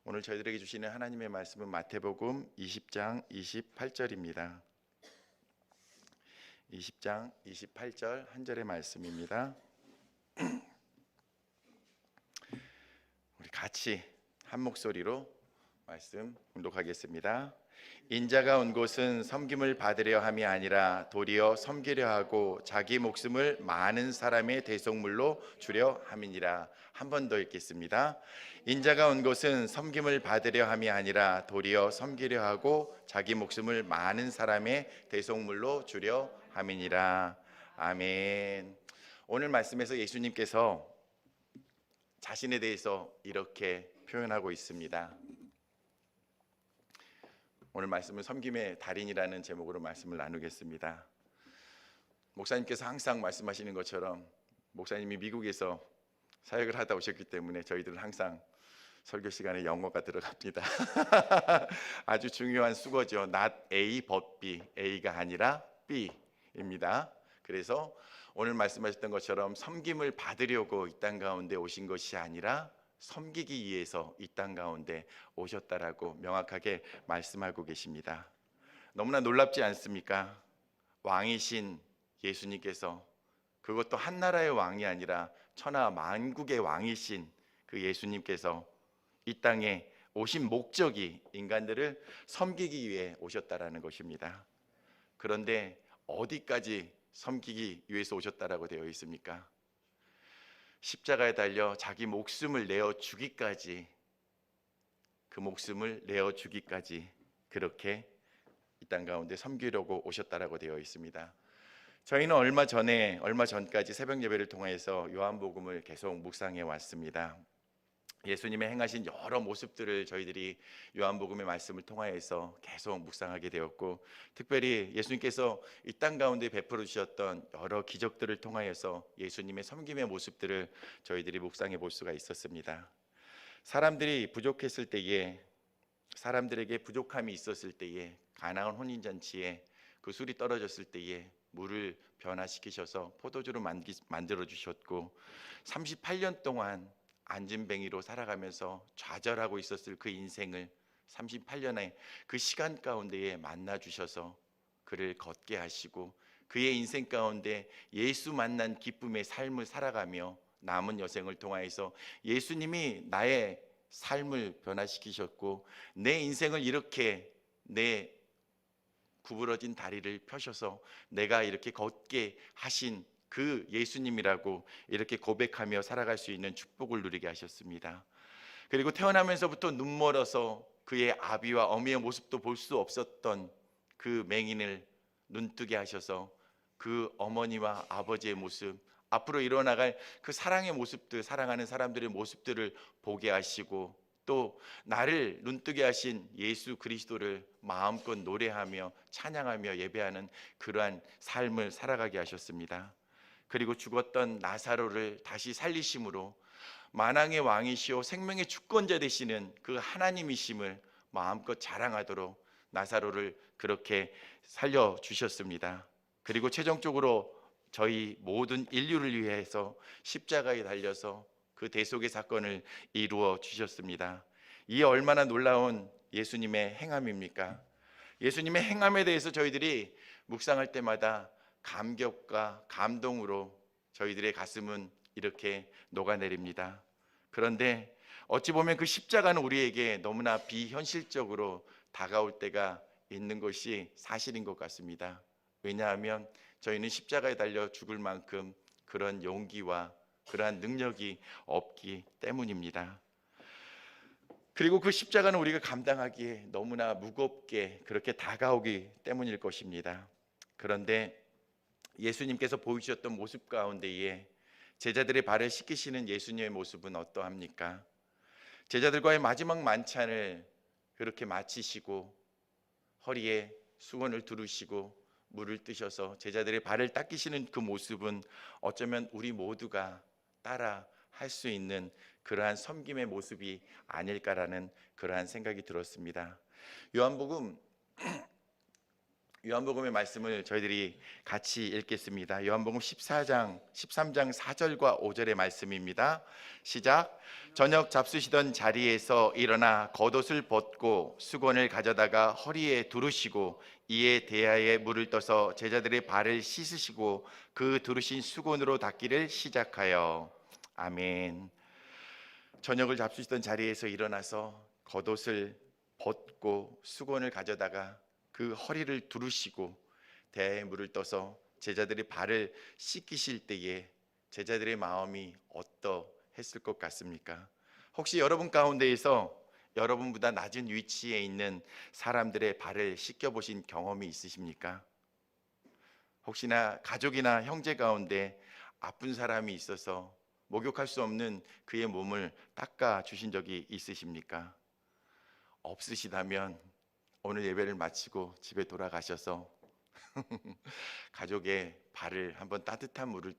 오늘 저희들에게 주시는 하나님의 말씀은 마태복음 20장 28절입니다. 20장 28절 한 절의 말씀입니다. 우리 같이 한 목소리로 말씀 봉독하겠습니다. 인자가 온 곳은 섬김을 받으려 함이 아니라 도리어 섬기려 하고 자기 목숨을 많은 사람의 대속물로 주려 함이니라. 한 번 더 읽겠습니다. 인자가 온 곳은 섬김을 받으려 함이 아니라 도리어 섬기려 하고 자기 목숨을 많은 사람의 대속물로 주려 함이니라. 아멘. 오늘 말씀에서 예수님께서 자신에 대해서 이렇게 표현하고 있습니다. 오늘 말씀은 섬김의 달인이라는 제목으로 말씀을 나누겠습니다. 목사님께서 항상 말씀하시는 것처럼 목사님이 미국에서 사역을 하다 오셨기 때문에 저희들은 항상 설교 시간에 영어가 들어갑니다. 아주 중요한 수거죠. Not A but B, A가 아니라 B입니다. 그래서 오늘 말씀하셨던 것처럼 섬김을 받으려고 이 땅 가운데 오신 것이 아니라 섬기기 위해서 이 땅 가운데 오셨다라고 명확하게 말씀하고 계십니다. 너무나 놀랍지 않습니까? 왕이신 예수님께서, 그것도 한 나라의 왕이 아니라 천하 만국의 왕이신 그 예수님께서 이 땅에 오신 목적이 인간들을 섬기기 위해 오셨다라는 것입니다. 그런데 어디까지 섬기기 위해서 오셨다라고 되어 있습니까? 십자가에 달려 자기 목숨을 내어 주기까지, 그 목숨을 내어 주기까지 그렇게 이 땅 가운데 섬기려고 오셨다라고 되어 있습니다. 저희는 얼마 전까지 새벽 예배를 통해서 요한복음을 계속 묵상해 왔습니다. 예수님의 행하신 여러 모습들을 저희들이 요한복음의 말씀을 통하여서 계속 묵상하게 되었고, 특별히 예수님께서 이 땅 가운데 베풀어 주셨던 여러 기적들을 통하여서 예수님의 섬김의 모습들을 저희들이 묵상해 볼 수가 있었습니다. 사람들이 부족했을 때에, 사람들에게 부족함이 있었을 때에, 가나안 혼인잔치에 그 술이 떨어졌을 때에 물을 변화시키셔서 포도주로 만들어 주셨고, 38년 동안 안진뱅이로 살아가면서 좌절하고 있었을 그 인생을 38년의 그 시간 가운데에 만나 주셔서 그를 걷게 하시고, 그의 인생 가운데 예수 만난 기쁨의 삶을 살아가며 남은 여생을 통하여서 예수님이 나의 삶을 변화시키셨고, 내 인생을 이렇게 내 구부러진 다리를 펴셔서 내가 이렇게 걷게 하신 그 예수님이라고 이렇게 고백하며 살아갈 수 있는 축복을 누리게 하셨습니다. 그리고 태어나면서부터 눈멀어서 그의 아비와 어미의 모습도 볼 수 없었던 그 맹인을 눈뜨게 하셔서 그 어머니와 아버지의 모습, 앞으로 일어나갈 그 사랑의 모습들, 사랑하는 사람들의 모습들을 보게 하시고, 또 나를 눈뜨게 하신 예수 그리스도를 마음껏 노래하며 찬양하며 예배하는 그러한 삶을 살아가게 하셨습니다. 그리고 죽었던 나사로를 다시 살리심으로 만왕의 왕이시오 생명의 주권자 되시는 그 하나님이심을 마음껏 자랑하도록 나사로를 그렇게 살려주셨습니다. 그리고 최종적으로 저희 모든 인류를 위해서 십자가에 달려서 그 대속의 사건을 이루어 주셨습니다. 이 얼마나 놀라운 예수님의 행함입니까? 예수님의 행함에 대해서 저희들이 묵상할 때마다 감격과 감동으로 저희들의 가슴은 이렇게 녹아내립니다. 그런데 어찌 보면 그 십자가는 우리에게 너무나 비현실적으로 다가올 때가 있는 것이 사실인 것 같습니다. 왜냐하면 저희는 십자가에 달려 죽을 만큼 그런 용기와 그러한 능력이 없기 때문입니다. 그리고 그 십자가는 우리가 감당하기에 너무나 무겁게 그렇게 다가오기 때문일 것입니다. 그런데 예수님께서 보이셨던 모습 가운데에 제자들의 발을 씻기시는 예수님의 모습은 어떠합니까? 제자들과의 마지막 만찬을 그렇게 마치시고 허리에 수건을 두르시고 물을 뜨셔서 제자들의 발을 닦이시는 그 모습은 어쩌면 우리 모두가 따라 할 수 있는 그러한 섬김의 모습이 아닐까라는 그러한 생각이 들었습니다. 요한복음 요한복음의 말씀을 저희들이 같이 읽겠습니다. 요한복음 13장 4절과 5절의 말씀입니다. 시작. 저녁 잡수시던 자리에서 일어나 겉옷을 벗고 수건을 가져다가 허리에 두르시고 이에 대야에 물을 떠서 제자들의 발을 씻으시고 그 두르신 수건으로 닦기를 시작하여. 아멘. 저녁을 잡수시던 자리에서 일어나서 겉옷을 벗고 수건을 가져다가 그 허리를 두르시고 대야에 물을 떠서 제자들의 발을 씻기실 때에 제자들의 마음이 어떠했을 것 같습니까? 혹시 여러분 가운데에서 여러분보다 낮은 위치에 있는 사람들의 발을 씻겨보신 경험이 있으십니까? 혹시나 가족이나 형제 가운데 아픈 사람이 있어서 목욕할 수 없는 그의 몸을 닦아 주신 적이 있으십니까? 없으시다면 오늘 예배를 마치고 집에 돌아가셔서 가족의 발을 한번 따뜻한 물을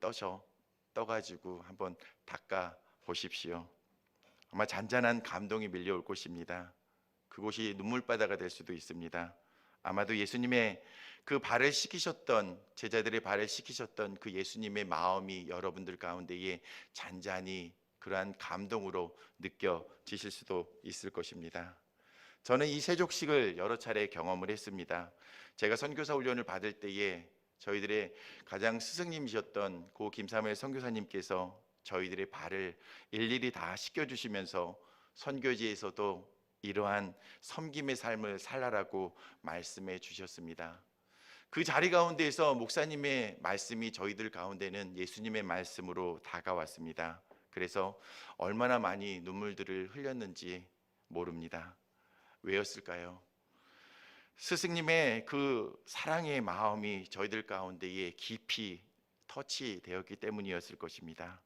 떠가지고 한번 닦아 보십시오. 아마 잔잔한 감동이 밀려올 것입니다. 그곳이 눈물바다가 될 수도 있습니다. 아마도 예수님의 그 발을 씻기셨던, 제자들의 발을 씻기셨던 그 예수님의 마음이 여러분들 가운데에 잔잔히 그러한 감동으로 느껴지실 수도 있을 것입니다. 저는 이 세족식을 여러 차례 경험을 했습니다. 제가 선교사 훈련을 받을 때에 저희들의 가장 스승님이셨던 고 김사무엘 선교사님께서 저희들의 발을 일일이 다 씻겨주시면서 선교지에서도 이러한 섬김의 삶을 살라라고 말씀해 주셨습니다. 그 자리 가운데에서 목사님의 말씀이 저희들 가운데는 예수님의 말씀으로 다가왔습니다. 그래서 얼마나 많이 눈물들을 흘렸는지 모릅니다. 왜였을까요? 스승님의 그 사랑의 마음이 저희들 가운데에 깊이 터치되었기 때문이었을 것입니다.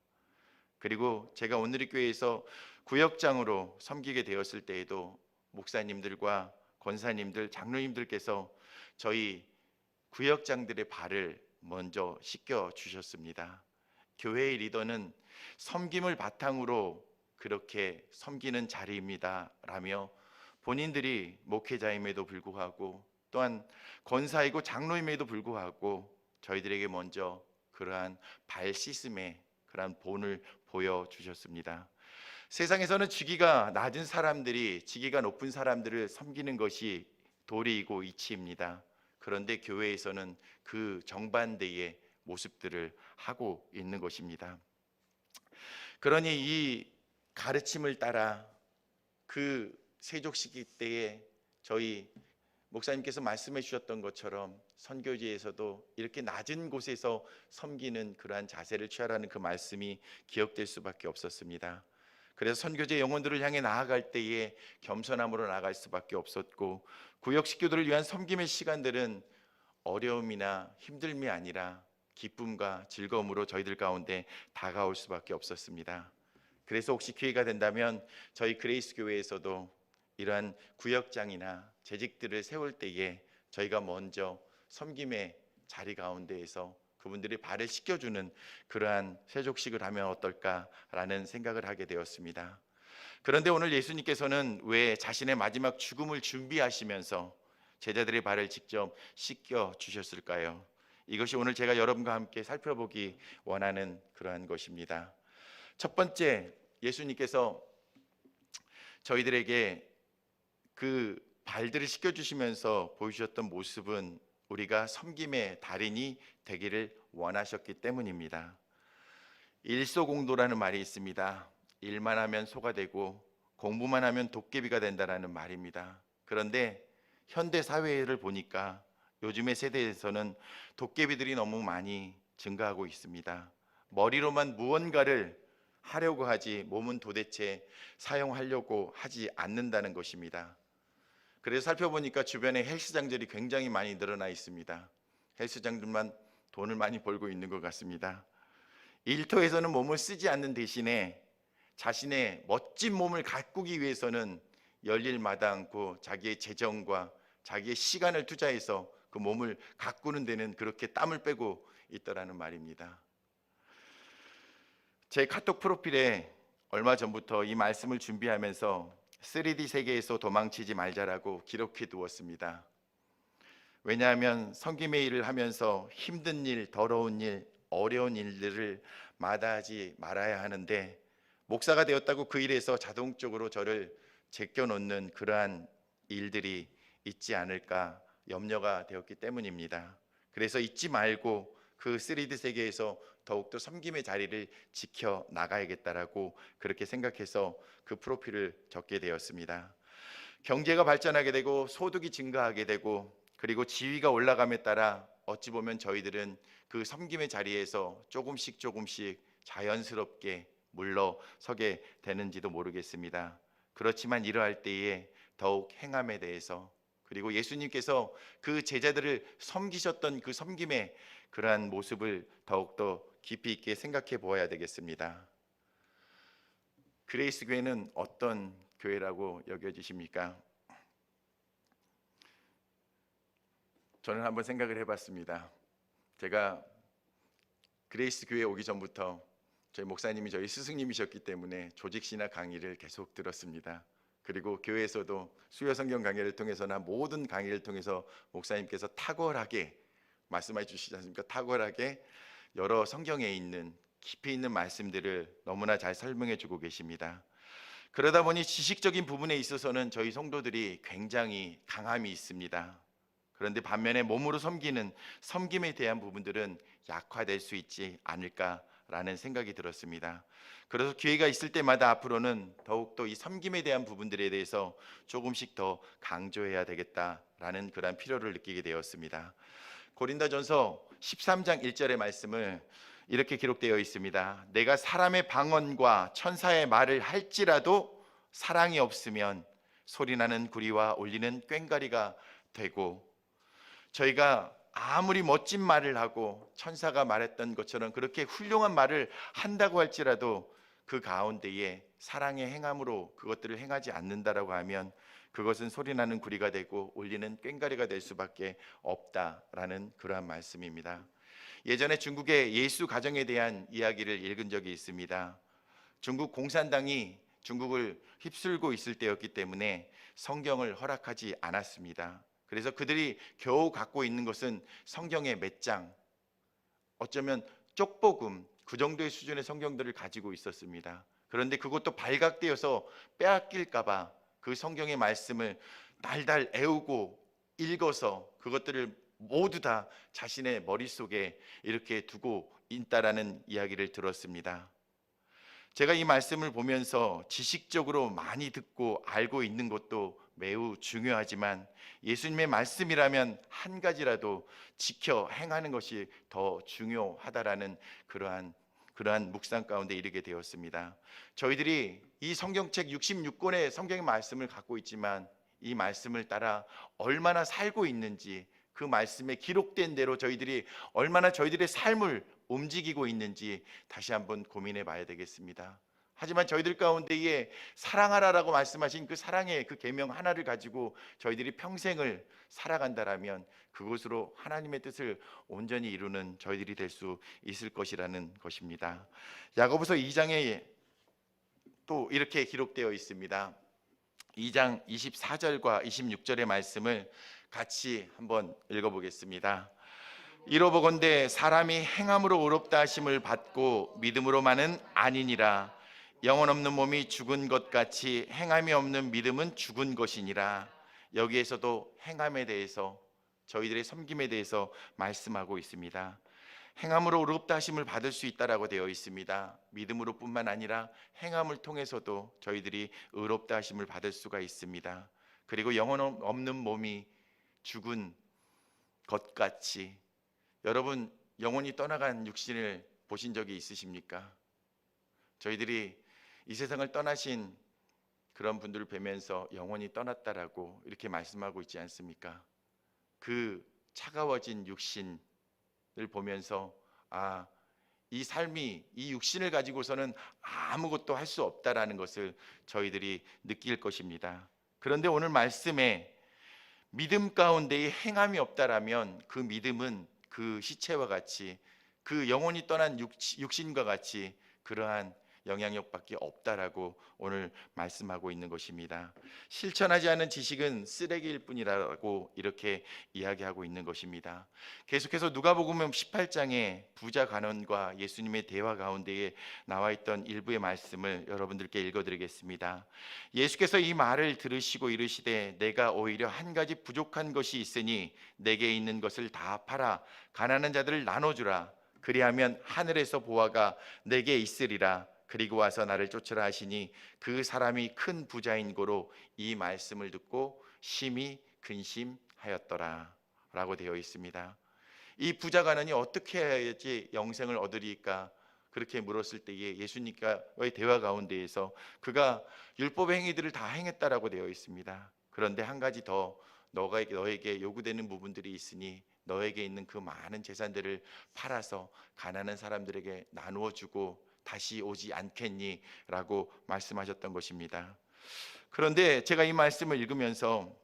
그리고 제가 오늘의 교회에서 구역장으로 섬기게 되었을 때에도 목사님들과 권사님들, 장로님들께서 저희 구역장들의 발을 먼저 씻겨 주셨습니다. 교회의 리더는 섬김을 바탕으로 그렇게 섬기는 자리입니다 라며 본인들이 목회자임에도 불구하고 또한 권사이고 장로임에도 불구하고 저희들에게 먼저 그러한 발 씻음의 그러한 본을 보여주셨습니다. 세상에서는 직위가 낮은 사람들이 직위가 높은 사람들을 섬기는 것이 도리이고 이치입니다. 그런데 교회에서는 그 정반대의 모습들을 하고 있는 것입니다. 그러니 이 가르침을 따라 그 세족식이 때에 저희 목사님께서 말씀해 주셨던 것처럼 선교지에서도 이렇게 낮은 곳에서 섬기는 그러한 자세를 취하라는 그 말씀이 기억될 수밖에 없었습니다. 그래서 선교제 영혼들을 향해 나아갈 때에 겸손함으로 나아갈 수밖에 없었고, 구역 식구들을 위한 섬김의 시간들은 어려움이나 힘듦이 아니라 기쁨과 즐거움으로 저희들 가운데 다가올 수밖에 없었습니다. 그래서 혹시 기회가 된다면 저희 그레이스 교회에서도 이러한 구역장이나 재직들을 세울 때에 저희가 먼저 섬김의 자리 가운데에서 그분들이 발을 씻겨주는 그러한 세족식을 하면 어떨까라는 생각을 하게 되었습니다. 그런데 오늘 예수님께서는 왜 자신의 마지막 죽음을 준비하시면서 제자들의 발을 직접 씻겨 주셨을까요? 이것이 오늘 제가 여러분과 함께 살펴보기 원하는 그러한 것입니다. 첫 번째, 예수님께서 저희들에게 그 발들을 씻겨주시면서 보여주셨던 모습은 우리가 섬김의 달인이 되기를 원하셨기 때문입니다. 일소공도라는 말이 있습니다. 일만 하면 소가 되고 공부만 하면 도깨비가 된다라는 말입니다. 그런데 현대 사회를 보니까 요즘의 세대에서는 도깨비들이 너무 많이 증가하고 있습니다. 머리로만 무언가를 하려고 하지 몸은 도대체 사용하려고 하지 않는다는 것입니다. 그래서 살펴보니까 주변에 헬스장들이 굉장히 많이 늘어나 있습니다. 헬스장들만 돈을 많이 벌고 있는 것 같습니다. 일터에서는 몸을 쓰지 않는 대신에 자신의 멋진 몸을 가꾸기 위해서는 열일 마다 않고 자기의 재정과 자기의 시간을 투자해서 그 몸을 가꾸는 데는 그렇게 땀을 빼고 있더라는 말입니다. 제 카톡 프로필에 얼마 전부터 이 말씀을 준비하면서 3D 세계에서 도망치지 말자라고 기록해 두었습니다. 왜냐하면 섬김의 일을 하면서 힘든 일, 더러운 일, 어려운 일들을 마다하지 말아야 하는데, 목사가 되었다고 그 일에서 자동적으로 저를 제껴놓는 그러한 일들이 있지 않을까 염려가 되었기 때문입니다. 그래서 잊지 말고 그 3D 세계에서 더욱더 섬김의 자리를 지켜 나가야겠다라고 그렇게 생각해서 그 프로필을 적게 되었습니다. 경제가 발전하게 되고 소득이 증가하게 되고 그리고 지위가 올라감에 따라 어찌 보면 저희들은 그 섬김의 자리에서 조금씩 자연스럽게 물러서게 되는지도 모르겠습니다. 그렇지만 이러할 때에 더욱 행함에 대해서, 그리고 예수님께서 그 제자들을 섬기셨던 그 섬김의 그러한 모습을 더욱더 깊이 있게 생각해 보아야 되겠습니다. 그레이스 교회는 어떤 교회라고 여겨지십니까? 저는 한번 생각을 해봤습니다. 제가 그레이스 교회에 오기 전부터 저희 목사님이 저희 스승님이셨기 때문에 조직신화 강의를 계속 들었습니다. 그리고 교회에서도 수요 성경 강의를 통해서나 모든 강의를 통해서 목사님께서 탁월하게 말씀해 주시지 않습니까? 탁월하게 여러 성경에 있는 깊이 있는 말씀들을 너무나 잘 설명해 주고 계십니다. 그러다 보니 지식적인 부분에 있어서는 저희 성도들이 굉장히 강함이 있습니다. 그런데 반면에 몸으로 섬기는 섬김에 대한 부분들은 약화될 수 있지 않을까라는 생각이 들었습니다. 그래서 기회가 있을 때마다 앞으로는 더욱더 이 섬김에 대한 부분들에 대해서 조금씩 더 강조해야 되겠다라는 그런 필요를 느끼게 되었습니다. 고린도전서 13장 1절의 말씀을 이렇게 기록되어 있습니다. 내가 사람의 방언과 천사의 말을 할지라도 사랑이 없으면 소리나는 구리와 울리는 꽹과리가 되고, 저희가 아무리 멋진 말을 하고 천사가 말했던 것처럼 그렇게 훌륭한 말을 한다고 할지라도 그 가운데에 사랑의 행함으로 그것들을 행하지 않는다라고 하면 그것은 소리나는 구리가 되고 울리는 꽹과리가 될 수밖에 없다라는 그러한 말씀입니다. 예전에 중국의 예수 가정에 대한 이야기를 읽은 적이 있습니다. 중국 공산당이 중국을 휩쓸고 있을 때였기 때문에 성경을 허락하지 않았습니다. 그래서 그들이 겨우 갖고 있는 것은 성경의 몇 장, 어쩌면 쪽복음 그 정도의 수준의 성경들을 가지고 있었습니다. 그런데 그것도 발각되어서 빼앗길까 봐 그 성경의 말씀을 달달 애우고 읽어서 그것들을 모두 다 자신의 머릿속에 이렇게 두고 있다라는 이야기를 들었습니다. 제가 이 말씀을 보면서 지식적으로 많이 듣고 알고 있는 것도 매우 중요하지만 예수님의 말씀이라면 한 가지라도 지켜 행하는 것이 더 중요하다라는 그러한 묵상 가운데 이르게 되었습니다. 저희들이 이 성경책 66권의 성경의 말씀을 갖고 있지만 이 말씀을 따라 얼마나 살고 있는지, 그 말씀에 기록된 대로 저희들이 얼마나 저희들의 삶을 움직이고 있는지 다시 한번 고민해 봐야 되겠습니다. 하지만 저희들 가운데에 사랑하라라고 말씀하신 그 사랑의 그 계명 하나를 가지고 저희들이 평생을 살아간다라면 그것으로 하나님의 뜻을 온전히 이루는 저희들이 될 수 있을 것이라는 것입니다. 야고보서 2장에 또 이렇게 기록되어 있습니다. 2장 24절과 26절의 말씀을 같이 한번 읽어보겠습니다. 이로보건대 사람이 행함으로 의롭다 하심을 받고 믿음으로만은 아니니라. 영혼 없는 몸이 죽은 것 같이 행함이 없는 믿음은 죽은 것이니라. 여기에서도 행함에 대해서, 저희들의 섬김에 대해서 말씀하고 있습니다. 행함으로 의롭다 하심을 받을 수 있다라고 되어 있습니다. 믿음으로 뿐만 아니라 행함을 통해서도 저희들이 의롭다 하심을 받을 수가 있습니다. 그리고 영혼 없는 몸이 죽은 것 같이, 여러분 영혼이 떠나간 육신을 보신 적이 있으십니까? 저희들이 이 세상을 떠나신 그런 분들을 뵈면서 영혼이 떠났다라고 이렇게 말씀하고 있지 않습니까? 그 차가워진 육신을 보면서 이 삶이, 이 육신을 가지고서는 아무것도 할 수 없다라는 것을 저희들이 느낄 것입니다. 그런데 오늘 말씀에 믿음 가운데에 행함이 없다라면 그 믿음은 그 시체와 같이, 그 영혼이 떠난 육신과 같이 그러한 영향력밖에 없다라고 오늘 말씀하고 있는 것입니다. 실천하지 않은 지식은 쓰레기일 뿐이라고 이렇게 이야기하고 있는 것입니다. 계속해서 누가복음 18장에 부자 간원과 예수님의 대화 가운데에 나와 있던 일부의 말씀을 여러분들께 읽어드리겠습니다. 예수께서 이 말을 들으시고 이르시되 내가 오히려 한 가지 부족한 것이 있으니 내게 있는 것을 다 팔아 가난한 자들을 나눠주라. 그리하면 하늘에서 보화가 내게 있으리라. 그리고 와서 나를 쫓으라 하시니 그 사람이 큰 부자인 고로 이 말씀을 듣고 심히 근심하였더라 라고 되어 있습니다. 이 부자 간원이 어떻게 해야지 영생을 얻으리까 그렇게 물었을 때에 예수님과의 대화 가운데에서 그가 율법의 행위들을 다 행했다라고 되어 있습니다. 그런데 한 가지 더 너에게 요구되는 부분들이 있으니 너에게 있는 그 많은 재산들을 팔아서 가난한 사람들에게 나누어 주고 다시 오지 않겠니? 라고 말씀하셨던 것입니다. 그런데 제가 이 말씀을 읽으면서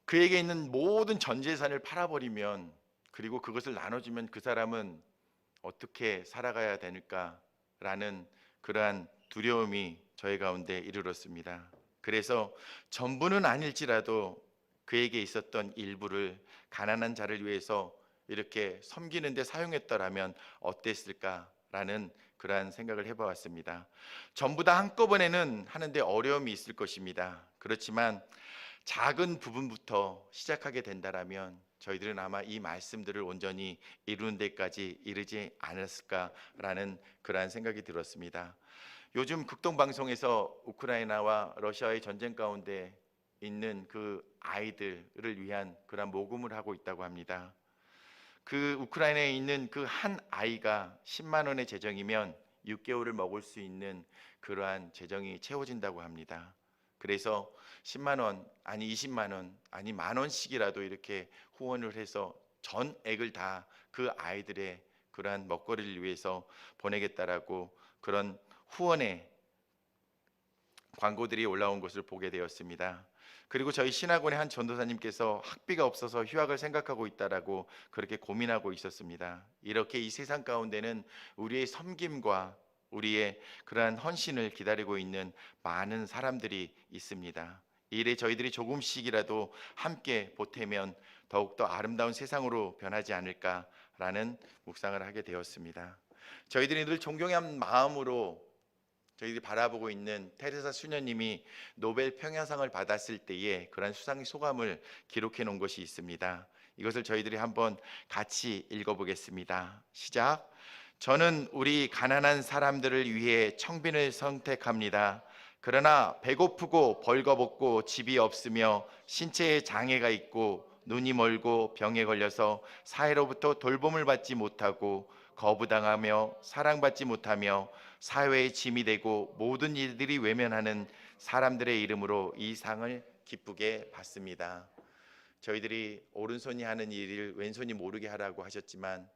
그에게 있는 모든 전 재산을 팔아버리면 그리고 그것을 나눠주면 그 사람은 어떻게 살아가야 되는가라는 그러한 두려움이 저희 가운데 이르렀습니다. 그래서 전부는 아닐지라도 그에게 있었던 일부를 가난한 자를 위해서 이렇게 섬기는 데 사용했더라면 어땠을까라는 그러한 생각을 해보았습니다. 전부 다 한꺼번에는 하는데 어려움이 있을 것입니다. 그렇지만 작은 부분부터 시작하게 된다라면 저희들은 아마 이 말씀들을 온전히 이루는 데까지 이르지 않았을까라는 그러한 생각이 들었습니다. 요즘 극동방송에서 우크라이나와 러시아의 전쟁 가운데 있는 그 아이들을 위한 그러한 모금을 하고 있다고 합니다. 그 우크라이나에 있는 그 한 아이가 10만 원의 재정이면 6개월을 먹을 수 있는 그러한 재정이 채워진다고 합니다. 그래서 10만 원 아니 20만 원 아니 만 원씩이라도 이렇게 후원을 해서 전액을 다 그 아이들의 그러한 먹거리를 위해서 보내겠다라고 그런 후원의 광고들이 올라온 것을 보게 되었습니다. 그리고 저희 신학원의 한 전도사님께서 학비가 없어서 휴학을 생각하고 있다라고 그렇게 고민하고 있었습니다. 이렇게 이 세상 가운데는 우리의 섬김과 우리의 그러한 헌신을 기다리고 있는 많은 사람들이 있습니다. 이 일에 저희들이 조금씩이라도 함께 보태면 더욱더 아름다운 세상으로 변하지 않을까라는 묵상을 하게 되었습니다. 저희들이 늘 존경한 마음으로 저희들이 바라보고 있는 테레사 수녀님이 노벨 평화상을 받았을 때에 그런 수상의 소감을 기록해 놓은 것이 있습니다. 이것을 저희들이 한번 같이 읽어보겠습니다. 시작. 저는 우리 가난한 사람들을 위해 청빈을 선택합니다. 그러나 배고프고 벌거벗고 집이 없으며 신체에 장애가 있고 눈이 멀고 병에 걸려서 사회로부터 돌봄을 받지 못하고 거부당하며 사랑받지 못하며 사회의 짐이 되고 모든 일들이 외면하는 사람들의 이름으로 이 상을 기쁘게 받습니다. 저희들이 오른손이 하는 일을 왼손이 모르게 하라고 하셨지만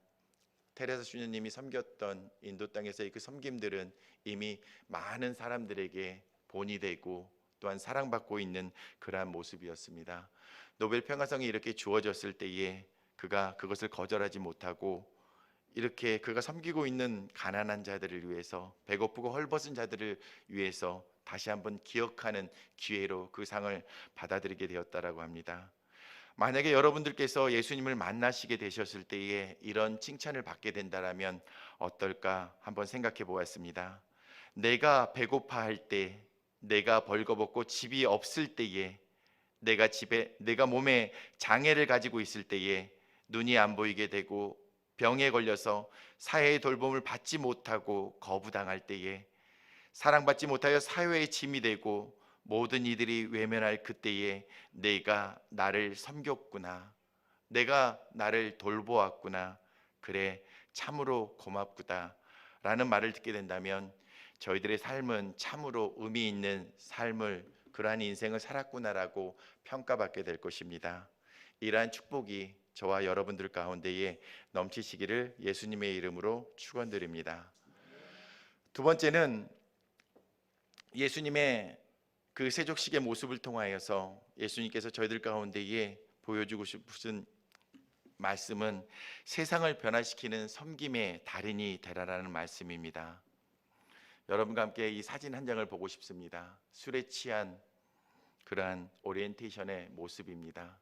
테레사 수녀님이 섬겼던 인도 땅에서의 그 섬김들은 이미 많은 사람들에게 본이 되고 또한 사랑받고 있는 그러한 모습이었습니다. 노벨 평화상이 이렇게 주어졌을 때에 그가 그것을 거절하지 못하고 이렇게 그가 섬기고 있는 가난한 자들을 위해서 배고프고 헐벗은 자들을 위해서 다시 한번 기억하는 기회로 그 상을 받아들이게 되었다라고 합니다. 만약에 여러분들께서 예수님을 만나시게 되셨을 때에 이런 칭찬을 받게 된다면 어떨까 한번 생각해 보았습니다. 내가 배고파할 때, 내가 벌거벗고 집이 없을 때에, 내가 몸에 장애를 가지고 있을 때에, 눈이 안 보이게 되고 병에 걸려서 사회의 돌봄을 받지 못하고 거부당할 때에, 사랑받지 못하여 사회의 짐이 되고 모든 이들이 외면할 그때에 내가 나를 섬겼구나, 내가 나를 돌보았구나, 그래 참으로 고맙구나 라는 말을 듣게 된다면 저희들의 삶은 참으로 의미 있는 삶을, 그러한 인생을 살았구나라고 평가받게 될 것입니다. 이러한 축복이 저와 여러분들 가운데에 넘치시기를 예수님의 이름으로 축원드립니다. 두 번째는 예수님의 그 세족식의 모습을 통하여서 예수님께서 저희들 가운데에 보여주고 싶으신 말씀은 세상을 변화시키는 섬김의 달인이 되라라는 말씀입니다. 여러분과 함께 이 사진 한 장을 보고 싶습니다. 술에 취한 그러한 오리엔테이션의 모습입니다.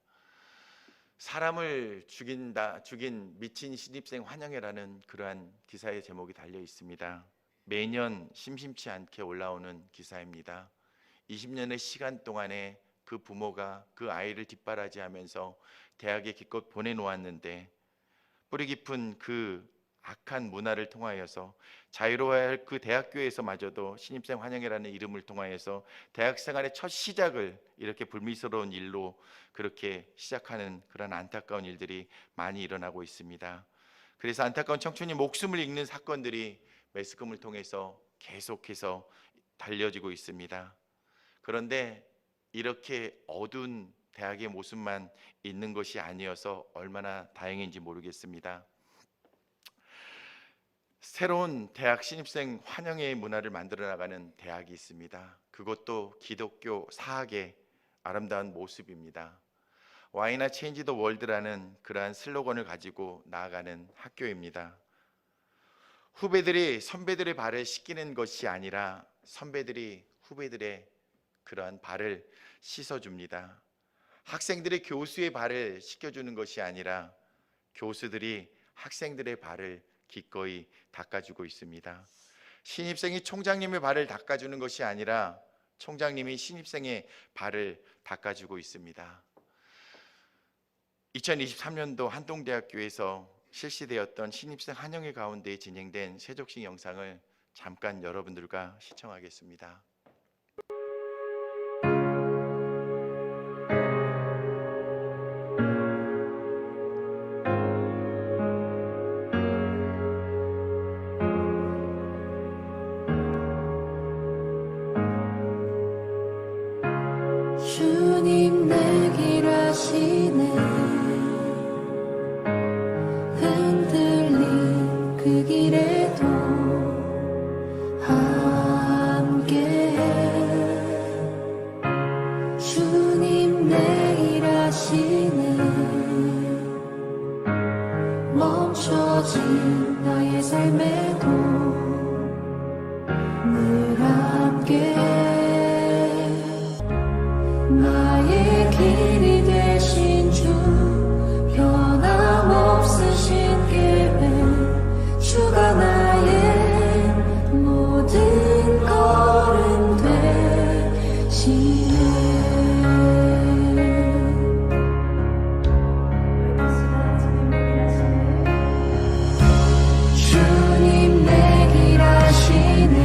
사람을 죽인 미친 신입생 환영회라는 그러한 기사의 제목이 달려 있습니다. 매년 심심치 않게 올라오는 기사입니다. 20년의 시간 동안에 그 부모가 그 아이를 뒷바라지하면서 대학에 기껏 보내놓았는데 뿌리 깊은 그 악한 문화를 통하여서 자유로워야 할 그 대학교에서마저도 신입생 환영회라는 이름을 통하여서 대학생활의 첫 시작을 이렇게 불미스러운 일로 그렇게 시작하는 그런 안타까운 일들이 많이 일어나고 있습니다. 그래서 안타까운 청춘이 목숨을 잃는 사건들이 매스컴을 통해서 계속해서 달려지고 있습니다. 그런데 이렇게 어두운 대학의 모습만 있는 것이 아니어서 얼마나 다행인지 모르겠습니다. 새로운 대학 신입생 환영회 문화를 만들어 나가는 대학이 있습니다. 그것도 기독교 사학의 아름다운 모습입니다. Why not change the world라는 그러한 슬로건을 가지고 나아가는 학교입니다. 후배들이 선배들의 발을 씻기는 것이 아니라 선배들이 후배들의 그러한 발을 씻어줍니다. 학생들이 교수의 발을 씻겨주는 것이 아니라 교수들이 학생들의 발을 기꺼이 닦아주고 있습니다. 신입생이 총장님의 발을 닦아주는 것이 아니라 총장님이 신입생의 발을 닦아주고 있습니다. 2023년도 한동대학교에서 실시되었던 신입생 환영회 가운데 진행된 세족식 영상을 잠깐 여러분들과 시청하겠습니다. 주님 내 길 아시네 흔들린 그 길에도 함께해 주님 내 길 아시네 멈춰진 나의 삶에도 늘 함께해 나의 길이 되신 주 변함없으신 계획 주가 나의 모든 걸음 되시네 주님 내 길 아시네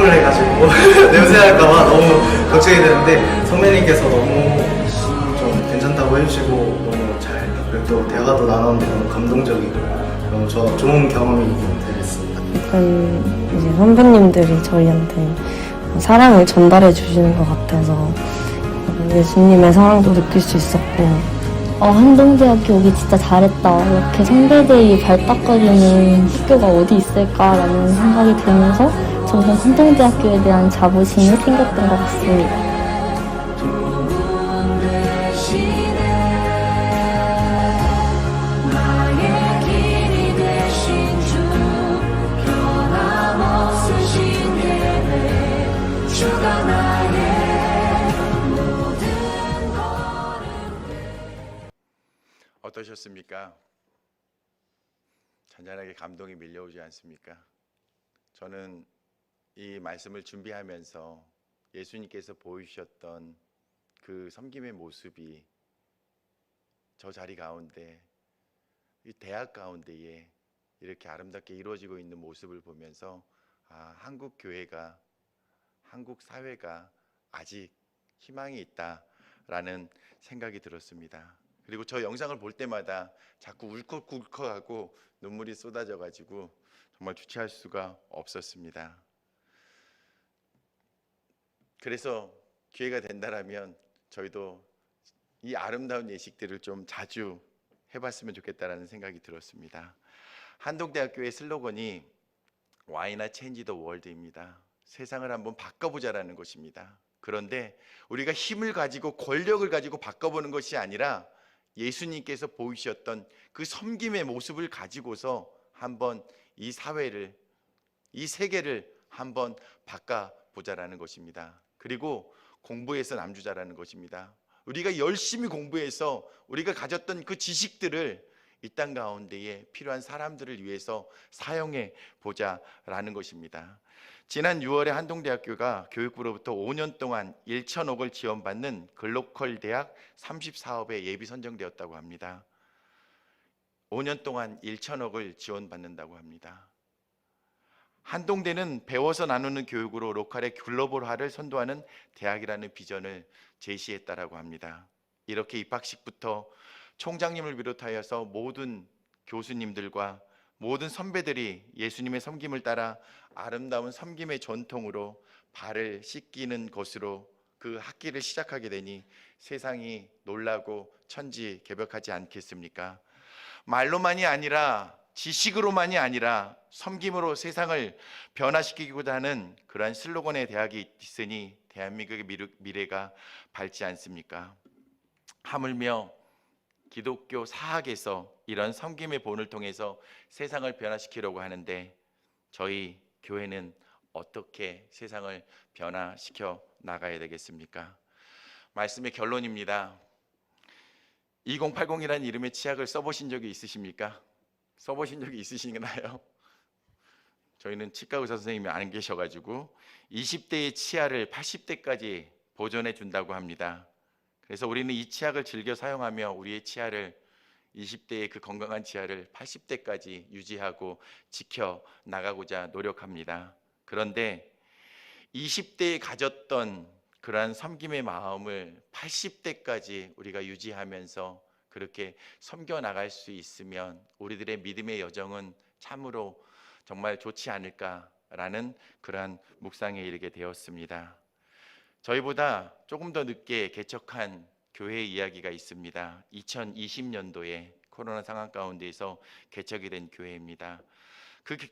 해가지고 냄새날까봐 너무 걱정이 되는데 선배님께서 너무 좀 괜찮다고 해주시고 너무 잘 그리고 또 대화도 나눴는데 너무 감동적이고 너무 좋은 경험이 되겠습니다. 약간 이제 선배님들이 저희한테 사랑을 전달해 주시는 것 같아서 예수님의 사랑도 느낄 수 있었고 한동대학교 오기 진짜 잘했다. 이렇게 선배들이 발 닦아주는 학교가 어디 있을까라는 생각이 들면서 점점 한동대학교에 대한 자부심이 생겼던 것 같습니다. 어떠셨습니까? 잔잔하게 감동이 밀려오지 않습니까? 저는 이 말씀을 준비하면서 예수님께서 보이셨던 그 섬김의 모습이 저 자리 가운데, 이 대학 가운데에 이렇게 아름답게 이루어지고 있는 모습을 보면서 한국 교회가, 한국 사회가 아직 희망이 있다라는 생각이 들었습니다. 그리고 저 영상을 볼 때마다 자꾸 울컥울컥하고 눈물이 쏟아져 가지고 정말 주체할 수가 없었습니다. 그래서 기회가 된다라면 저희도 이 아름다운 예식들을 좀 자주 해봤으면 좋겠다라는 생각이 들었습니다. 한동대학교의 슬로건이 Why not change the world입니다. 세상을 한번 바꿔보자라는 것입니다. 그런데 우리가 힘을 가지고 권력을 가지고 바꿔보는 것이 아니라 예수님께서 보이셨던 그 섬김의 모습을 가지고서 한번 이 사회를, 이 세계를 한번 바꿔보자라는 것입니다. 그리고 공부해서 남주자라는 것입니다. 우리가 열심히 공부해서 우리가 가졌던 그 지식들을 이 땅 가운데에 필요한 사람들을 위해서 사용해 보자라는 것입니다. 지난 6월에 한동대학교가 교육부로부터 5년 동안 1천억을 지원받는 글로컬 대학 30사업에 예비 선정되었다고 합니다. 5년 동안 1천억을 지원받는다고 합니다. 한동대는 배워서 나누는 교육으로 로컬의 글로벌화를 선도하는 대학이라는 비전을 제시했다라고 합니다. 이렇게 입학식부터 총장님을 비롯하여서 모든 교수님들과 모든 선배들이 예수님의 섬김을 따라 아름다운 섬김의 전통으로 발을 씻기는 것으로 그 학기를 시작하게 되니 세상이 놀라고 천지개벽하지 않겠습니까? 말로만이 아니라 지식으로만이 아니라 섬김으로 세상을 변화시키고자 하는 그러한 슬로건의 대학이 있으니 대한민국의 미래가 밝지 않습니까? 하물며 기독교 사학에서 이런 섬김의 본을 통해서 세상을 변화시키려고 하는데 저희 교회는 어떻게 세상을 변화시켜 나가야 되겠습니까? 말씀의 결론입니다. 2080이라는 이름의 치약을 써보신 적이 있으십니까? 써보신 적이 있으신가요? 저희는 치과 의사 선생님이 안 계셔가지고 20대의 치아를 80대까지 보존해 준다고 합니다. 그래서 우리는 이 치약을 즐겨 사용하며 우리의 치아를 20대의 그 건강한 치아를 80대까지 유지하고 지켜 나가고자 노력합니다. 그런데 20대에 가졌던 그러한 섬김의 마음을 80대까지 우리가 유지하면서 그렇게 섬겨 나갈 수 있으면 우리들의 믿음의 여정은 참으로 정말 좋지 않을까라는 그러한 묵상에 이르게 되었습니다. 저희보다 조금 더 늦게 개척한 교회 이야기가 있습니다. 2020년도에 코로나 상황 가운데에서 개척이 된 교회입니다.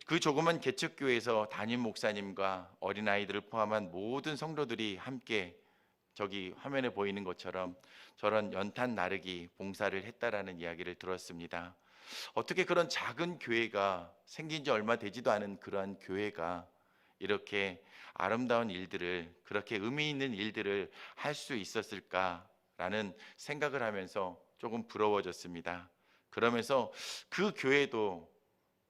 그 조그만 개척교회에서 담임 목사님과 어린아이들을 포함한 모든 성도들이 함께 저기 화면에 보이는 것처럼 저런 연탄 나르기 봉사를 했다라는 이야기를 들었습니다. 어떻게 그런 작은 교회가 생긴 지 얼마 되지도 않은 그러한 교회가 이렇게 아름다운 일들을, 그렇게 의미 있는 일들을 할 수 있었을까라는 생각을 하면서 조금 부러워졌습니다. 그러면서 그 교회도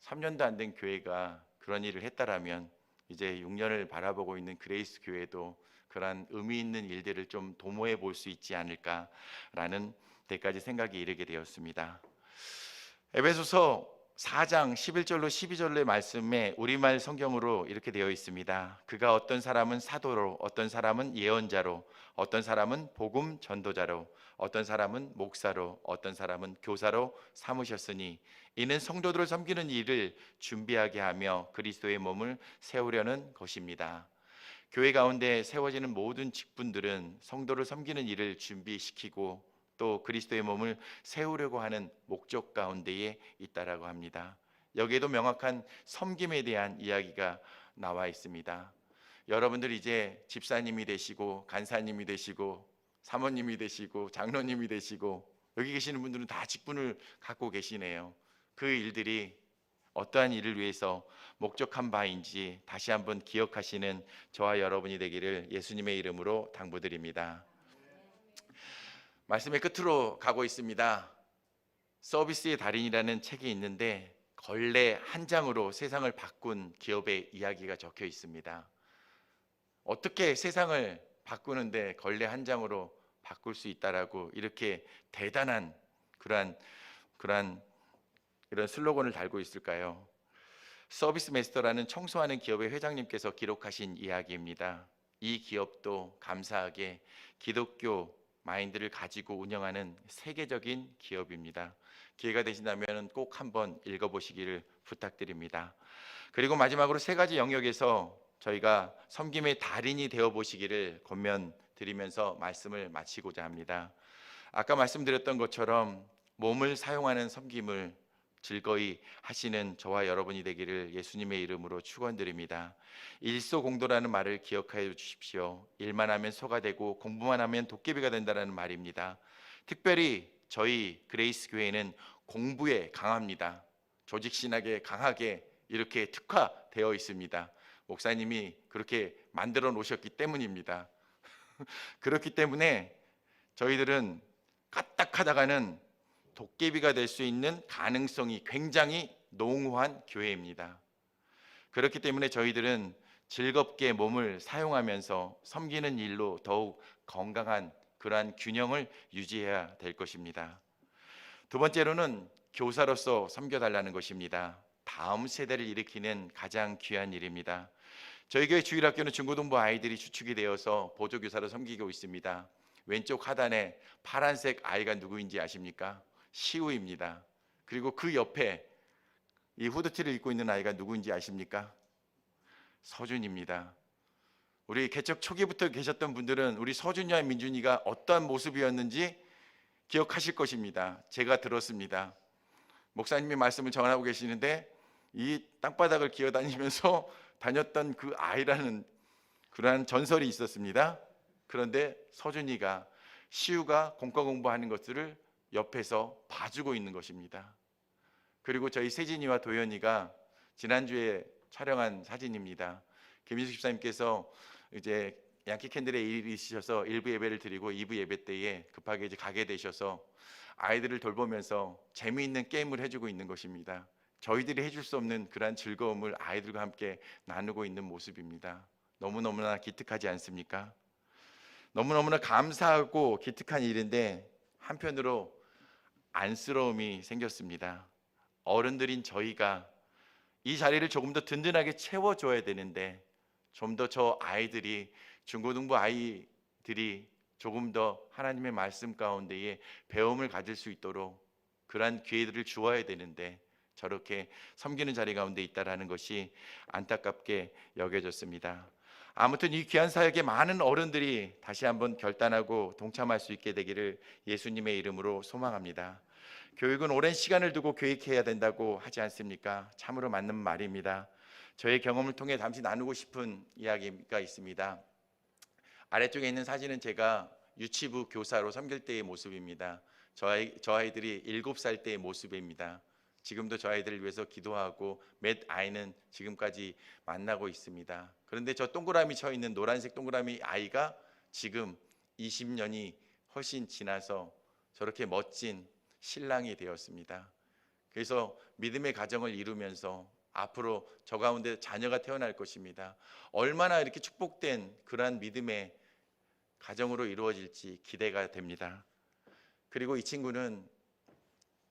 3년도 안 된 교회가 그런 일을 했다라면 이제 6년을 바라보고 있는 그레이스 교회도 그러한 의미 있는 일들을 좀 도모해 볼 수 있지 않을까라는 데까지 생각이 이르게 되었습니다. 에베소서 4장 11절로 12절의 말씀에 우리말 성경으로 이렇게 되어 있습니다. 그가 어떤 사람은 사도로, 어떤 사람은 예언자로, 어떤 사람은 복음 전도자로, 어떤 사람은 목사로, 어떤 사람은 교사로 삼으셨으니 이는 성도들을 섬기는 일을 준비하게 하며 그리스도의 몸을 세우려는 것입니다. 교회 가운데 세워지는 모든 직분들은 성도를 섬기는 일을 준비시키고 또 그리스도의 몸을 세우려고 하는 목적 가운데에 있다라고 합니다. 여기에도 명확한 섬김에 대한 이야기가 나와 있습니다. 여러분들 이제 집사님이 되시고 간사님이 되시고 사모님이 되시고 장로님이 되시고 여기 계시는 분들은 다 직분을 갖고 계시네요. 그 일들이 어떠한 일을 위해서 목적한 바인지 다시 한번 기억하시는 저와 여러분이 되기를 예수님의 이름으로 당부드립니다. 말씀의 끝으로 가고 있습니다. 서비스의 달인이라는 책이 있는데 걸레 한 장으로 세상을 바꾼 기업의 이야기가 적혀 있습니다. 어떻게 세상을 바꾸는데 걸레 한 장으로 바꿀 수 있다라고 이렇게 대단한 그러한 이런 슬로건을 달고 있을까요? 서비스 메스터라는 청소하는 기업의 회장님께서 기록하신 이야기입니다. 이 기업도 감사하게 기독교 마인드를 가지고 운영하는 세계적인 기업입니다. 기회가 되신다면 꼭 한번 읽어보시기를 부탁드립니다. 그리고 마지막으로 세 가지 영역에서 저희가 섬김의 달인이 되어보시기를 권면드리면서 말씀을 마치고자 합니다. 아까 말씀드렸던 것처럼 몸을 사용하는 섬김을 즐거이 하시는 저와 여러분이 되기를 예수님의 이름으로 축원드립니다. 일소공도라는 말을 기억하여 주십시오. 일만 하면 소가 되고 공부만 하면 도깨비가 된다는 말입니다. 특별히 저희 그레이스 교회는 공부에 강합니다. 조직신학에 강하게 이렇게 특화되어 있습니다. 목사님이 그렇게 만들어 놓으셨기 때문입니다. 그렇기 때문에 저희들은 까딱하다가는 도깨비가 될 수 있는 가능성이 굉장히 농후한 교회입니다. 그렇기 때문에 저희들은 즐겁게 몸을 사용하면서 섬기는 일로 더욱 건강한 그러한 균형을 유지해야 될 것입니다. 두 번째로는 교사로서 섬겨달라는 것입니다. 다음 세대를 일으키는 가장 귀한 일입니다. 저희 교회 주일학교는 중고등부 아이들이 주축이 되어서 보조교사로 섬기고 있습니다. 왼쪽 하단에 파란색 아이가 누구인지 아십니까? 시우입니다. 그리고 그 옆에 이 후드티를 입고 있는 아이가 누구인지 아십니까? 서준입니다. 우리 개척 초기부터 계셨던 분들은 우리 서준이와 민준이가 어떠한 모습이었는지 기억하실 것입니다. 제가 들었습니다. 목사님이 말씀을 전하고 계시는데 이 땅바닥을 기어다니면서 다녔던 그 아이라는 그러한 전설이 있었습니다. 그런데 서준이가 시우가 공과 공부하는 것들을 옆에서 봐주고 있는 것입니다. 그리고 저희 세진이와 도연이가 지난주에 촬영한 사진입니다. 김희수 집사님께서 이제 양키 캔들에 일이 있으셔서 1부 예배를 드리고 2부 예배 때에 급하게 이제 가게 되셔서 아이들을 돌보면서 재미있는 게임을 해주고 있는 것입니다. 저희들이 해줄 수 없는 그러한 즐거움을 아이들과 함께 나누고 있는 모습입니다. 너무너무나 기특하지 않습니까? 너무너무나 감사하고 기특한 일인데 한편으로 안쓰러움이 생겼습니다. 어른들인 저희가 이 자리를 조금 더 든든하게 채워줘야 되는데 좀 더 저 아이들이 중고등부 아이들이 조금 더 하나님의 말씀 가운데에 배움을 가질 수 있도록 그러한 기회들을 주어야 되는데 저렇게 섬기는 자리 가운데 있다라는 것이 안타깝게 여겨졌습니다. 아무튼 이 귀한 사역에 많은 어른들이 다시 한번 결단하고 동참할 수 있게 되기를 예수님의 이름으로 소망합니다. 교육은 오랜 시간을 두고 계획해야 된다고 하지 않습니까? 참으로 맞는 말입니다. 저의 경험을 통해 잠시 나누고 싶은 이야기가 있습니다. 아래쪽에 있는 사진은 제가 유치부 교사로 섬길 때의 모습입니다. 저 아이들이 7살 때의 모습입니다. 지금도 저 아이들을 위해서 기도하고 몇 아이는 지금까지 만나고 있습니다. 그런데 저 동그라미 쳐 있는 노란색 동그라미 아이가 지금 20년이 훨씬 지나서 저렇게 멋진 신랑이 되었습니다. 그래서 믿음의 가정을 이루면서 앞으로 저 가운데 자녀가 태어날 것입니다. 얼마나 이렇게 축복된 그러한 믿음의 가정으로 이루어질지 기대가 됩니다. 그리고 이 친구는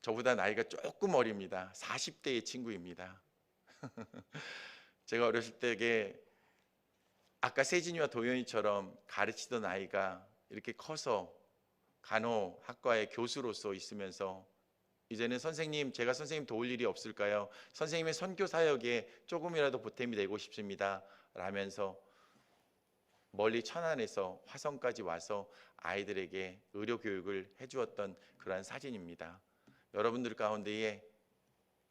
저보다 나이가 조금 어립니다. 40대의 친구입니다. 제가 어렸을 때에 아까 세진이와 도연이처럼 가르치던 아이가 이렇게 커서 간호학과의 교수로서 있으면서 이제는 선생님, 제가 선생님 도울 일이 없을까요? 선생님의 선교 사역에 조금이라도 보탬이 되고 싶습니다 라면서 멀리 천안에서 화성까지 와서 아이들에게 의료 교육을 해주었던 그러한 사진입니다. 여러분들 가운데에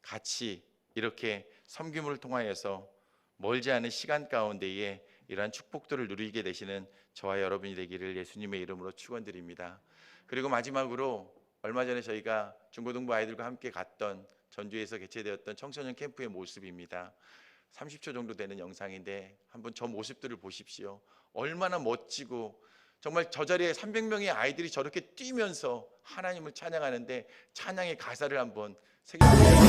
같이 이렇게 섬김을 통하여서 멀지 않은 시간 가운데에 이러한 축복들을 누리게 되시는 저와 여러분이 되기를 예수님의 이름으로 축원드립니다. 그리고 마지막으로 얼마 전에 저희가 중고등부 아이들과 함께 갔던 전주에서 개최되었던 청소년 캠프의 모습입니다. 30초 정도 되는 영상인데 한번 저 모습들을 보십시오. 얼마나 멋지고 정말 저 자리에 300명의 아이들이 저렇게 뛰면서 하나님을 찬양하는데 찬양의 가사를 한번 새겨보겠습니다.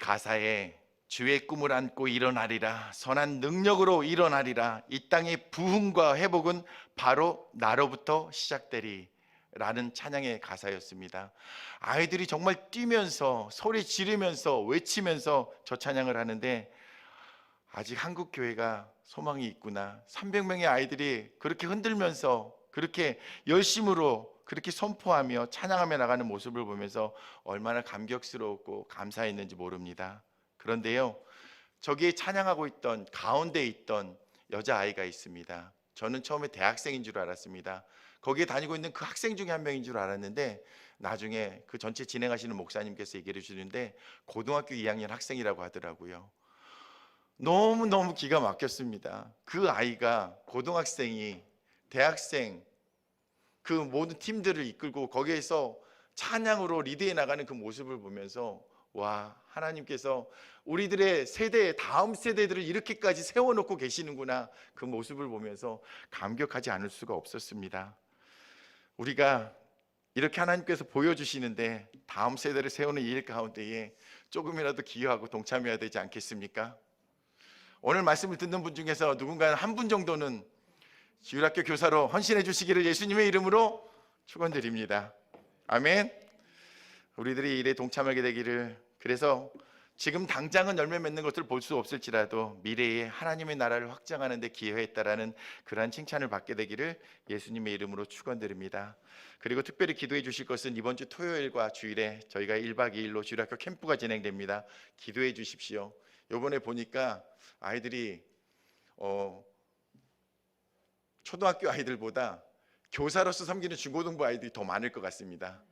가사에 주의 꿈을 안고 일어나리라, 선한 능력으로 일어나리라, 이 땅의 부흥과 회복은 바로 나로부터 시작되리 라는 찬양의 가사였습니다. 아이들이 정말 뛰면서 소리 지르면서 외치면서 저 찬양을 하는데, 아직 한국 교회가 소망이 있구나, 300명의 아이들이 그렇게 흔들면서 그렇게 열심으로 그렇게 선포하며 찬양하며 나가는 모습을 보면서 얼마나 감격스러웠고 감사했는지 모릅니다. 그런데요, 저기에 찬양하고 있던 가운데 있던 여자아이가 있습니다. 저는 처음에 대학생인 줄 알았습니다. 거기에 다니고 있는 그 학생 중에 한 명인 줄 알았는데, 나중에 그 전체 진행하시는 목사님께서 얘기를 해주는데 고등학교 2학년 학생이라고 하더라고요. 너무너무 기가 막혔습니다. 그 아이가, 고등학생이 대학생 그 모든 팀들을 이끌고 거기에서 찬양으로 리드해 나가는 그 모습을 보면서, 와, 하나님께서 우리들의 세대, 다음 세대들을 이렇게까지 세워놓고 계시는구나, 그 모습을 보면서 감격하지 않을 수가 없었습니다. 우리가 이렇게 하나님께서 보여주시는데 다음 세대를 세우는 일 가운데에 조금이라도 기여하고 동참해야 되지 않겠습니까? 오늘 말씀을 듣는 분 중에서 누군가 한 분 정도는 주일학교 교사로 헌신해 주시기를 예수님의 이름으로 축원드립니다. 아멘. 우리들이 일에 동참하게 되기를, 그래서 지금 당장은 열매 맺는 것을 볼 수 없을지라도 미래에 하나님의 나라를 확장하는 데 기여했다라는 그러한 칭찬을 받게 되기를 예수님의 이름으로 축원드립니다. 그리고 특별히 기도해 주실 것은 이번 주 토요일과 주일에 저희가 1박 2일로 주일학교 캠프가 진행됩니다. 기도해 주십시오. 요번에 보니까 아이들이 초등학교 아이들보다 교사로서 섬기는 중고등부 아이들이 더 많을 것 같습니다.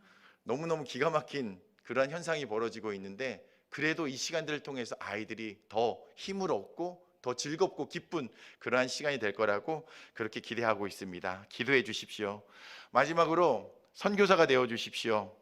너무너무 기가 막힌 그러한 현상이 벌어지고 있는데, 그래도 이 시간들을 통해서 아이들이 더 힘을 얻고 더 즐겁고 기쁜 그러한 시간이 될 거라고 그렇게 기대하고 있습니다. 기도해 주십시오. 마지막으로 선교사가 되어 주십시오.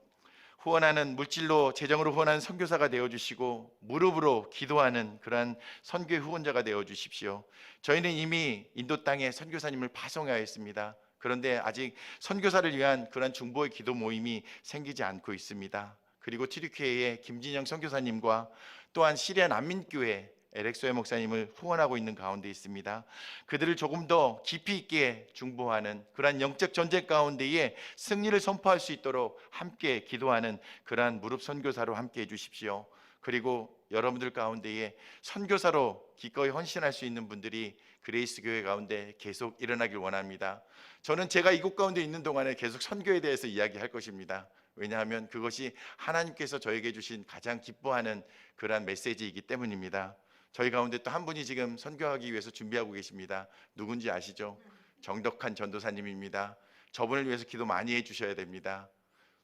후원하는, 물질로 재정으로 후원하는 선교사가 되어 주시고 무릎으로 기도하는 그러한 선교의 후원자가 되어 주십시오. 저희는 이미 인도 땅에 선교사님을 파송하였습니다. 그런데 아직 선교사를 위한 그러한 중보의 기도 모임이 생기지 않고 있습니다. 그리고 튀르키예의 김진영 선교사님과 또한 시리아 난민교회 에렉소의 목사님을 후원하고 있는 가운데 있습니다. 그들을 조금 더 깊이 있게 중보하는 그러한 영적 전쟁 가운데에 승리를 선포할 수 있도록 함께 기도하는 그러한 무릎 선교사로 함께 해주십시오. 그리고 여러분들 가운데에 선교사로 기꺼이 헌신할 수 있는 분들이 그레이스 교회 가운데 계속 일어나길 원합니다. 저는 제가 이곳 가운데 있는 동안에 계속 선교에 대해서 이야기할 것입니다. 왜냐하면 그것이 하나님께서 저에게 주신 가장 기뻐하는 그러한 메시지이기 때문입니다. 저희 가운데 또 한 분이 지금 선교하기 위해서 준비하고 계십니다. 누군지 아시죠? 정덕한 전도사님입니다. 저분을 위해서 기도 많이 해주셔야 됩니다.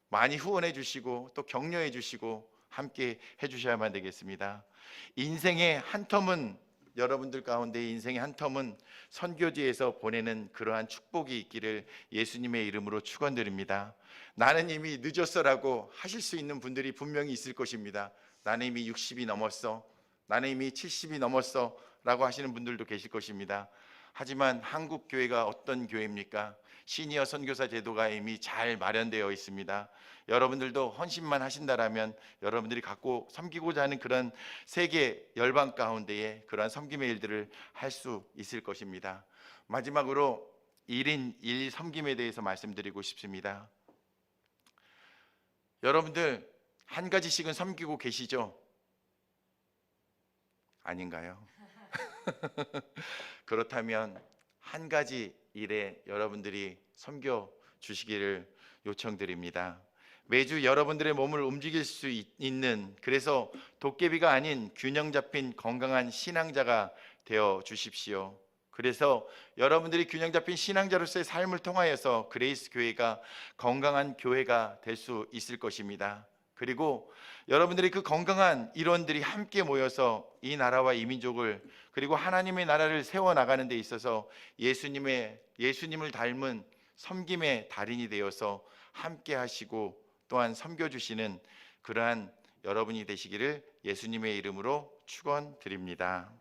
많이 후원해 주시고 또 격려해 주시고 함께 해주셔야만 되겠습니다. 인생의 한 텀은, 여러분들 가운데 인생의 한 텀은 선교지에서 보내는 그러한 축복이 있기를 예수님의 이름으로 축원드립니다. 나는 이미 늦었어라고 하실 수 있는 분들이 분명히 있을 것입니다. 나는 이미 60이 넘었어, 나는 이미 70이 넘었어 라고 하시는 분들도 계실 것입니다. 하지만 한국 교회가 어떤 교회입니까? 시니어 선교사 제도가 이미 잘 마련되어 있습니다. 여러분들도 헌신만 하신다라면 여러분들이 갖고 섬기고자 하는 그런 세계 열방 가운데에 그러한 섬김의 일들을 할 수 있을 것입니다. 마지막으로 1인 1 섬김에 대해서 말씀드리고 싶습니다. 여러분들 한 가지씩은 섬기고 계시죠? 아닌가요? 그렇다면 한 가지 일에 여러분들이 섬겨 주시기를 요청드립니다. 매주 여러분들의 몸을 움직일 수 있는, 그래서 도깨비가 아닌 균형 잡힌 건강한 신앙자가 되어 주십시오. 그래서 여러분들이 균형 잡힌 신앙자로서의 삶을 통하여서 그레이스 교회가 건강한 교회가 될 수 있을 것입니다. 그리고 여러분들이 그 건강한 일원들이 함께 모여서 이 나라와 이 민족을, 그리고 하나님의 나라를 세워나가는 데 있어서 예수님을 닮은 섬김의 달인이 되어서 함께 하시고 또한 섬겨주시는 그러한 여러분이 되시기를 예수님의 이름으로 축원드립니다.